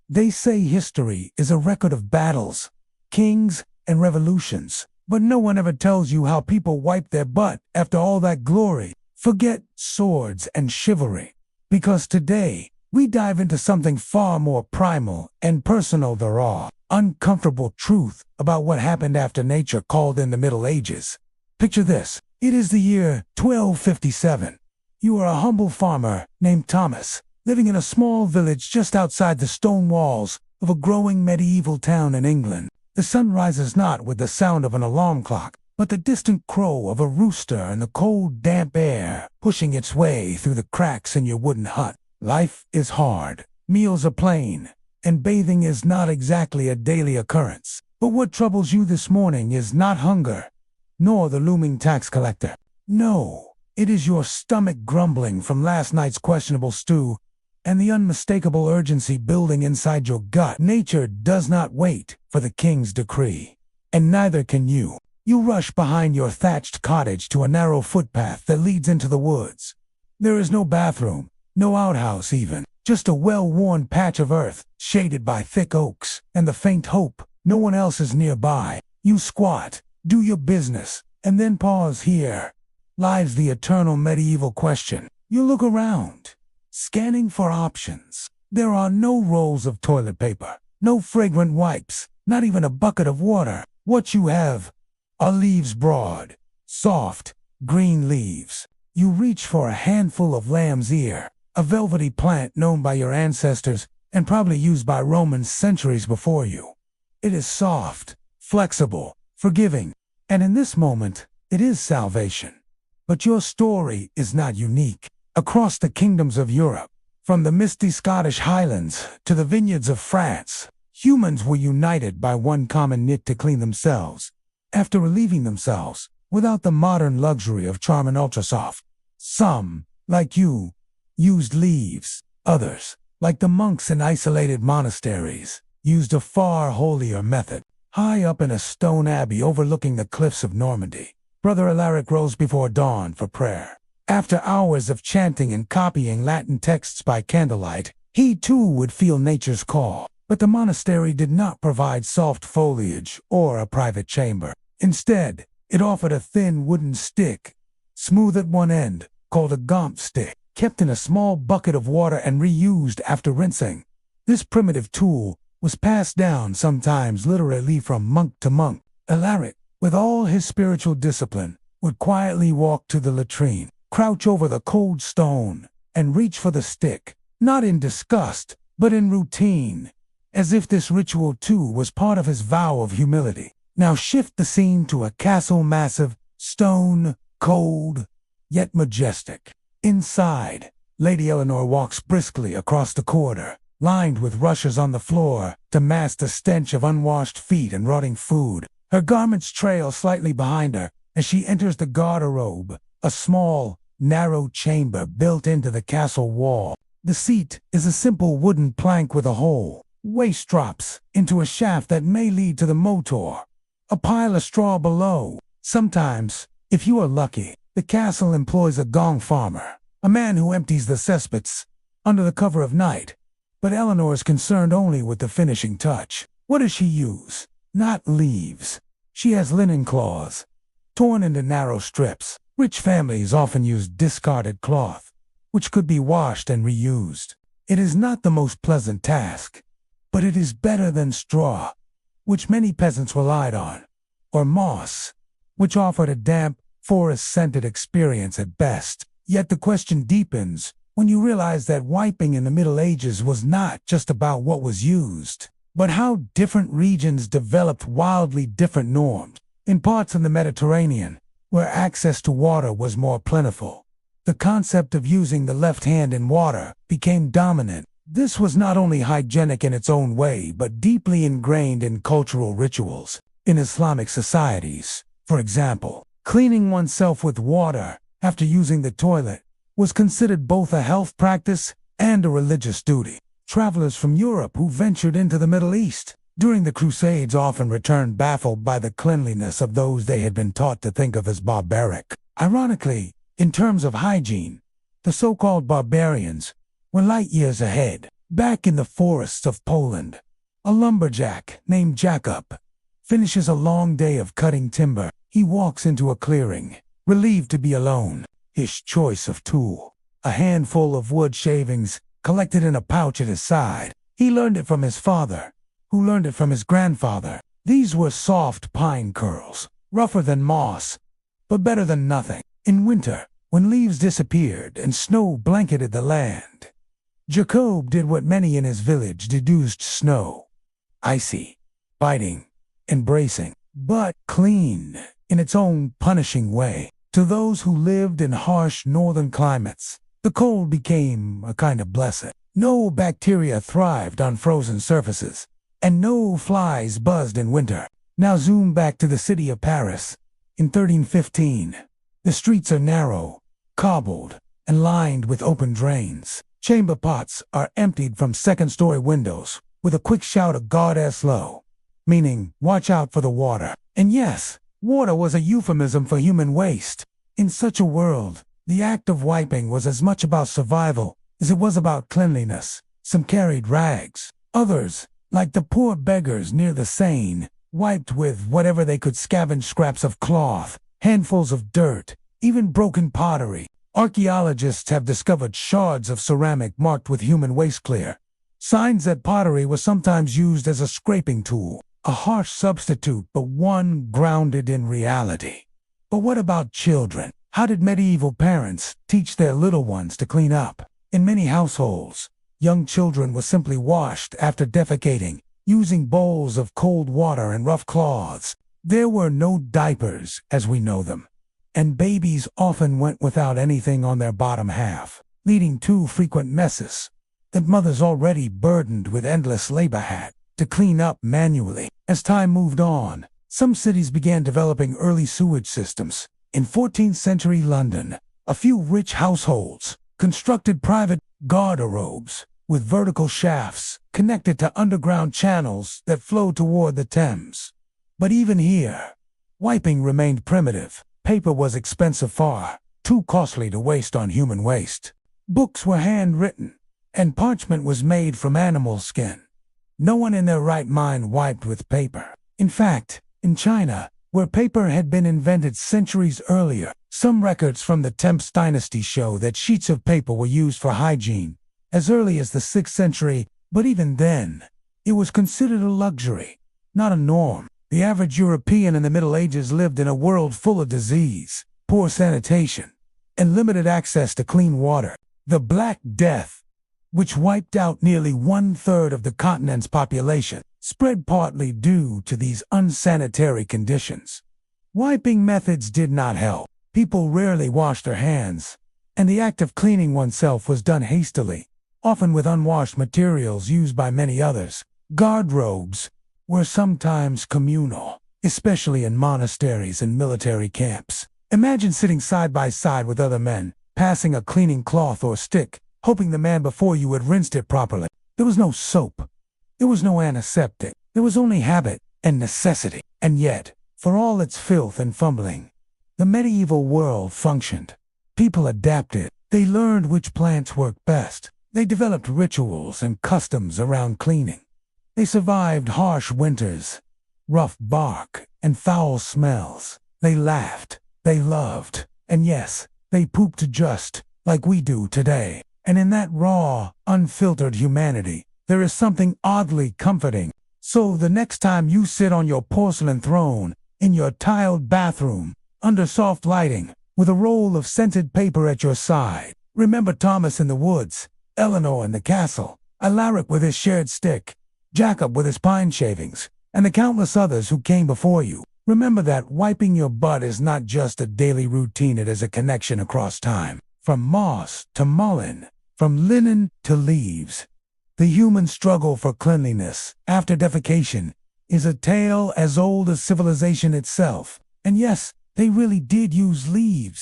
They say history is a record of battles, kings, and revolutions, but no one ever tells you how people wiped their butt after all that glory. Forget swords and chivalry, because today we dive into something far more primal and personal: the raw, uncomfortable truth about what happened after nature called in the Middle Ages. Picture this. It is the year 1257. You are a humble farmer named Thomas, living in a small village just outside the stone walls of a growing medieval town in England. The sun rises not with the sound of an alarm clock, but the distant crow of a rooster and the cold, damp air pushing its way through the cracks in your wooden hut. Life is hard, meals are plain, and bathing is not exactly a daily occurrence. But what troubles you this morning is not hunger, nor the looming tax collector. No, it is your stomach grumbling from last night's questionable stew, and the unmistakable urgency building inside your gut. Nature does not wait for the king's decree, and neither can you. You rush behind your thatched cottage to a narrow footpath that leads into the woods. There is no bathroom, no outhouse even, just a well-worn patch of earth, shaded by thick oaks, and the faint hope no one else is nearby. You squat, do your business, and then pause. Here lies the eternal medieval question. You look around, scanning for options. There are no rolls of toilet paper, no fragrant wipes, not even a bucket of water. What you have are leaves, broad, soft, green leaves. You reach for a handful of lamb's ear, a velvety plant known by your ancestors and probably used by Romans centuries before you. It is soft, flexible, forgiving, and in this moment, it is salvation. But your story is not unique. Across the kingdoms of Europe, from the misty Scottish highlands to the vineyards of France, humans were united by one common need: to clean themselves. After relieving themselves, without the modern luxury of Charm and Ultrasoft, some, like you, used leaves. Others, like the monks in isolated monasteries, used a far holier method. High up in a stone abbey overlooking the cliffs of Normandy, Brother Alaric rose before dawn for prayer. After hours of chanting and copying Latin texts by candlelight, he too would feel nature's call. But the monastery did not provide soft foliage or a private chamber. Instead, it offered a thin wooden stick, smooth at one end, called a gomp stick, kept in a small bucket of water and reused after rinsing. This primitive tool was passed down sometimes literally from monk to monk. Alaric, with all his spiritual discipline, would quietly walk to the latrine, crouch over the cold stone, and reach for the stick, not in disgust, but in routine, as if this ritual too was part of his vow of humility. Now shift the scene to a castle, massive, stone, cold, yet majestic. Inside, Lady Eleanor walks briskly across the corridor, lined with rushes on the floor to mask the stench of unwashed feet and rotting food. Her garments trail slightly behind her as she enters the garderobe, a small, narrow chamber built into the castle wall. The seat is a simple wooden plank with a hole. Waste drops into a shaft that may lead to the motor. A pile of straw below. Sometimes, if you are lucky, the castle employs a gong farmer, a man who empties the cesspits under the cover of night. But Eleanor is concerned only with the finishing touch. What does she use? Not leaves. She has linen cloths, torn into narrow strips. Rich families often use discarded cloth, which could be washed and reused. It is not the most pleasant task, but it is better than straw, which many peasants relied on, or moss, which offered a damp, forest-scented experience at best. Yet the question deepens when you realize that wiping in the Middle Ages was not just about what was used, but how different regions developed wildly different norms. In parts of the Mediterranean, where access to water was more plentiful, the concept of using the left hand in water became dominant. This was not only hygienic in its own way, but deeply ingrained in cultural rituals. In Islamic societies, for example, cleaning oneself with water after using the toilet was considered both a health practice and a religious duty. Travelers from Europe who ventured into the Middle East during the Crusades often returned baffled by the cleanliness of those they had been taught to think of as barbaric. Ironically, in terms of hygiene, the so-called barbarians were light years ahead. Back in the forests of Poland, a lumberjack named Jacob finishes a long day of cutting timber. He walks into a clearing, relieved to be alone. His choice of tool, a handful of wood shavings collected in a pouch at his side. He learned it from his father, who learned it from his grandfather. These were soft pine curls, rougher than moss, but better than nothing. In winter, when leaves disappeared and snow blanketed the land, Jacob did what many in his village deduced snow: icy, biting, embracing, but clean in its own punishing way. To those who lived in harsh northern climates, the cold became a kind of blessing. No bacteria thrived on frozen surfaces, and no flies buzzed in winter. Now zoom back to the city of Paris. In 1315, the streets are narrow, cobbled, and lined with open drains. Chamber pots are emptied from second-story windows with a quick shout of "God est low," meaning watch out for the water. And yes, water was a euphemism for human waste. In such a world, the act of wiping was as much about survival as it was about cleanliness. Some carried rags. Others, like the poor beggars near the Seine, wiped with whatever they could scavenge: scraps of cloth, handfuls of dirt, even broken pottery. Archaeologists have discovered shards of ceramic marked with human waste clear, signs that pottery was sometimes used as a scraping tool, a harsh substitute but one grounded in reality. But what about children? How did medieval parents teach their little ones to clean up? In many households, young children were simply washed after defecating, using bowls of cold water and rough cloths. There were no diapers as we know them, and babies often went without anything on their bottom half, leading to frequent messes that mothers already burdened with endless labor had to clean up manually. As time moved on, some cities began developing early sewage systems. In 14th century London, a few rich households constructed private garderobes with vertical shafts connected to underground channels that flowed toward the Thames. But even here, wiping remained primitive. Paper was expensive, far too costly to waste on human waste. Books were handwritten, and parchment was made from animal skin. No one in their right mind wiped with paper. In fact, in China, where paper had been invented centuries earlier, some records from the Tang dynasty show that sheets of paper were used for hygiene as early as the 6th century, but even then, it was considered a luxury, not a norm. The average European in the Middle Ages lived in a world full of disease, poor sanitation, and limited access to clean water. The Black Death, which wiped out nearly 1/3 of the continent's population, spread partly due to these unsanitary conditions. Wiping methods did not help. People rarely washed their hands, and the act of cleaning oneself was done hastily, often with unwashed materials used by many others. Garderobes were sometimes communal, especially in monasteries and military camps. Imagine sitting side by side with other men, passing a cleaning cloth or stick, hoping the man before you had rinsed it properly. There was no soap. There was no antiseptic. There was only habit and necessity. And yet, for all its filth and fumbling, the medieval world functioned. People adapted. They learned which plants worked best. They developed rituals and customs around cleaning. They survived harsh winters, rough bark, and foul smells. They laughed. They loved. And yes, they pooped just like we do today. And in that raw, unfiltered humanity, there is something oddly comforting. So the next time you sit on your porcelain throne, in your tiled bathroom, under soft lighting, with a roll of scented paper at your side, remember Thomas in the woods, Eleanor in the castle, Alaric with his shared stick, Jacob with his pine shavings, and the countless others who came before you. Remember that wiping your butt is not just a daily routine, it is a connection across time. From moss to mullein, from linen to leaves, the human struggle for cleanliness after defecation is a tale as old as civilization itself. And yes, they really did use leaves